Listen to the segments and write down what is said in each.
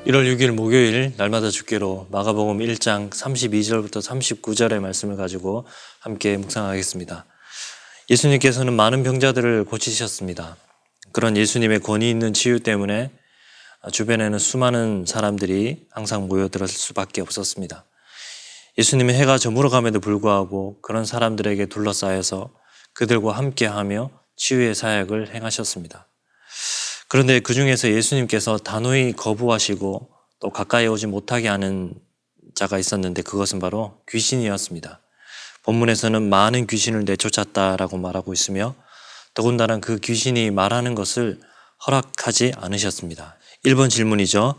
1월 6일 목요일 날마다 주께로 마가복음 1장 32절부터 39절의 말씀을 가지고 함께 묵상하겠습니다. 예수님께서는 많은 병자들을 고치셨습니다. 그런 예수님의 권위 있는 치유 때문에 주변에는 수많은 사람들이 항상 모여들었을 수밖에 없었습니다. 예수님은 해가 저물어감에도 불구하고 그런 사람들에게 둘러싸여서 그들과 함께하며 치유의 사역을 행하셨습니다. 그런데 그 중에서 예수님께서 단호히 거부하시고 또 가까이 오지 못하게 하는 자가 있었는데 그것은 바로 귀신이었습니다. 본문에서는 많은 귀신을 내쫓았다라고 말하고 있으며 더군다나 그 귀신이 말하는 것을 허락하지 않으셨습니다. 1번 질문이죠.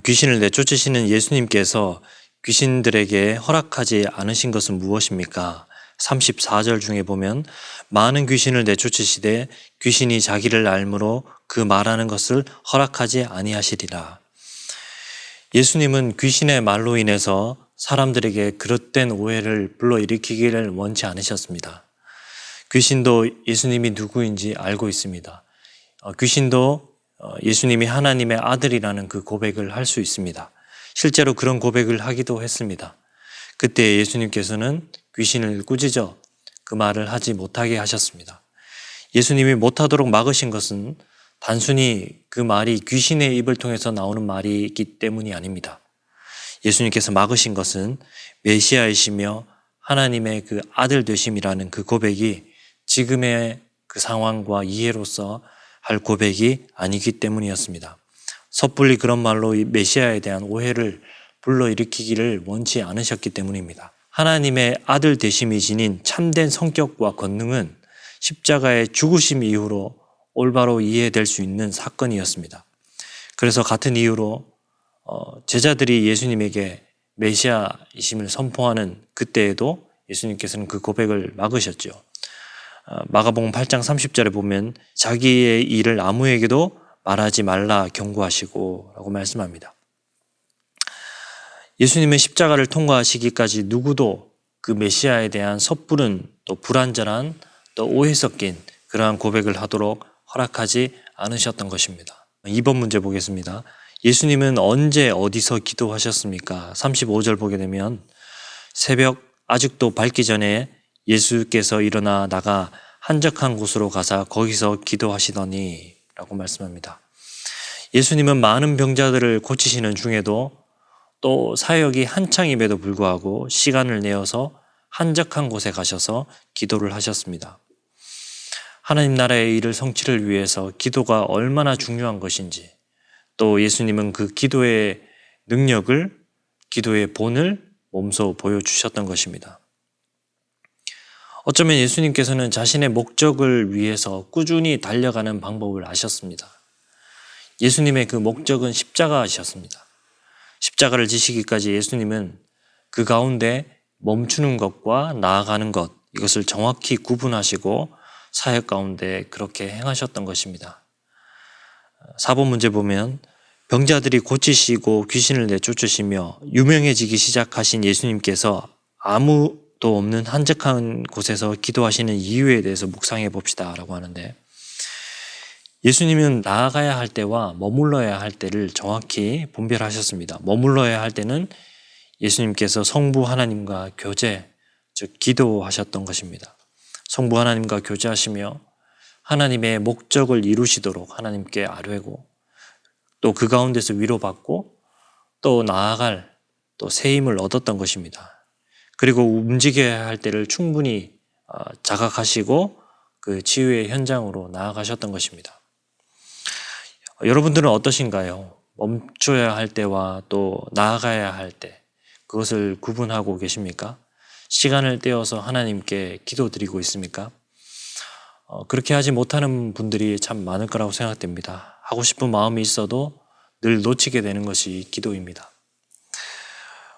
귀신을 내쫓으시는 예수님께서 귀신들에게 허락하지 않으신 것은 무엇입니까? 34절 중에 보면 많은 귀신을 내쫓으시되 귀신이 자기를 알므로 그 말하는 것을 허락하지 아니하시리라. 예수님은 귀신의 말로 인해서 사람들에게 그릇된 오해를 불러일으키기를 원치 않으셨습니다. 귀신도 예수님이 누구인지 알고 있습니다. 귀신도 예수님이 하나님의 아들이라는 그 고백을 할 수 있습니다. 실제로 그런 고백을 하기도 했습니다. 그때 예수님께서는 귀신을 꾸짖어 그 말을 하지 못하게 하셨습니다. 예수님이 못하도록 막으신 것은 단순히 그 말이 귀신의 입을 통해서 나오는 말이기 때문이 아닙니다. 예수님께서 막으신 것은 메시아이시며 하나님의 그 아들 되심이라는 그 고백이 지금의 그 상황과 이해로서 할 고백이 아니기 때문이었습니다. 섣불리 그런 말로 이 메시아에 대한 오해를 불러일으키기를 원치 않으셨기 때문입니다. 하나님의 아들 되심이 지닌 참된 성격과 권능은 십자가의 죽으심 이후로 올바로 이해될 수 있는 사건이었습니다. 그래서 같은 이유로 제자들이 예수님에게 메시아이심을 선포하는 그때에도 예수님께서는 그 고백을 막으셨죠. 마가복음 8장 30절에 보면 자기의 일을 아무에게도 말하지 말라 경고하시고 라고 말씀합니다. 예수님은 십자가를 통과하시기까지 누구도 그 메시아에 대한 섣부른 또 불완전한 또 오해 섞인 그러한 고백을 하도록 허락하지 않으셨던 것입니다. 2번 문제 보겠습니다. 예수님은 언제 어디서 기도하셨습니까? 35절 보게 되면 새벽 아직도 밝기 전에 예수께서 일어나 나가 한적한 곳으로 가사 거기서 기도하시더니 라고 말씀합니다. 예수님은 많은 병자들을 고치시는 중에도 또 사역이 한창임에도 불구하고 시간을 내어서 한적한 곳에 가셔서 기도를 하셨습니다. 하나님 나라의 일을 성취를 위해서 기도가 얼마나 중요한 것인지 또 예수님은 그 기도의 능력을 기도의 본을 몸소 보여주셨던 것입니다. 어쩌면 예수님께서는 자신의 목적을 위해서 꾸준히 달려가는 방법을 아셨습니다. 예수님의 그 목적은 십자가이셨습니다. 십자가를 지시기까지 예수님은 그 가운데 멈추는 것과 나아가는 것 이것을 정확히 구분하시고 사역 가운데 그렇게 행하셨던 것입니다. 4번 문제 보면 병자들이 고치시고 귀신을 내쫓으시며 유명해지기 시작하신 예수님께서 아무도 없는 한적한 곳에서 기도하시는 이유에 대해서 묵상해 봅시다 라고 하는데 예수님은 나아가야 할 때와 머물러야 할 때를 정확히 분별하셨습니다. 머물러야 할 때는 예수님께서 성부 하나님과 교제, 즉 기도하셨던 것입니다. 성부 하나님과 교제하시며 하나님의 목적을 이루시도록 하나님께 아뢰고 또 그 가운데서 위로받고 또 나아갈 또 새 힘을 얻었던 것입니다. 그리고 움직여야 할 때를 충분히 자각하시고 그 치유의 현장으로 나아가셨던 것입니다. 여러분들은 어떠신가요? 멈춰야 할 때와 또 나아가야 할 때 그것을 구분하고 계십니까? 시간을 떼어서 하나님께 기도드리고 있습니까? 그렇게 하지 못하는 분들이 참 많을 거라고 생각됩니다. 하고 싶은 마음이 있어도 늘 놓치게 되는 것이 기도입니다.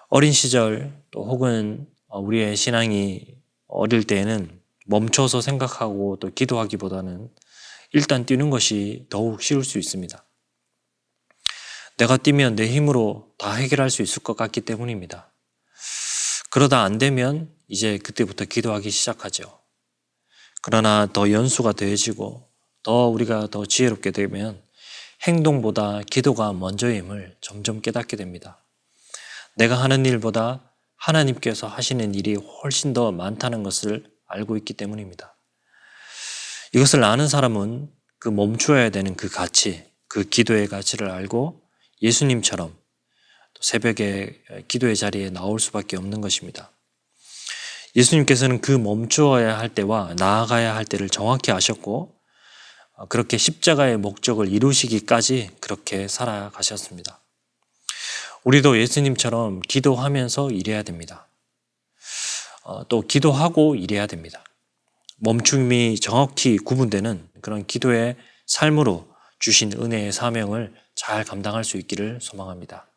어린 시절 또 혹은 우리의 신앙이 어릴 때에는 멈춰서 생각하고 또 기도하기보다는 일단 뛰는 것이 더욱 쉬울 수 있습니다. 내가 뛰면 내 힘으로 다 해결할 수 있을 것 같기 때문입니다. 그러다 안 되면 이제 그때부터 기도하기 시작하죠. 그러나 더 연수가 더해지고 더 우리가 더 지혜롭게 되면 행동보다 기도가 먼저임을 점점 깨닫게 됩니다. 내가 하는 일보다 하나님께서 하시는 일이 훨씬 더 많다는 것을 알고 있기 때문입니다. 이것을 아는 사람은 그 멈추어야 되는 그 가치, 그 기도의 가치를 알고 예수님처럼 또 새벽에 기도의 자리에 나올 수밖에 없는 것입니다. 예수님께서는 그 멈추어야 할 때와 나아가야 할 때를 정확히 아셨고 그렇게 십자가의 목적을 이루시기까지 그렇게 살아가셨습니다. 우리도 예수님처럼 기도하면서 일해야 됩니다. 또 기도하고 일해야 됩니다. 멈춤이 정확히 구분되는 그런 기도의 삶으로 주신 은혜의 사명을 잘 감당할 수 있기를 소망합니다.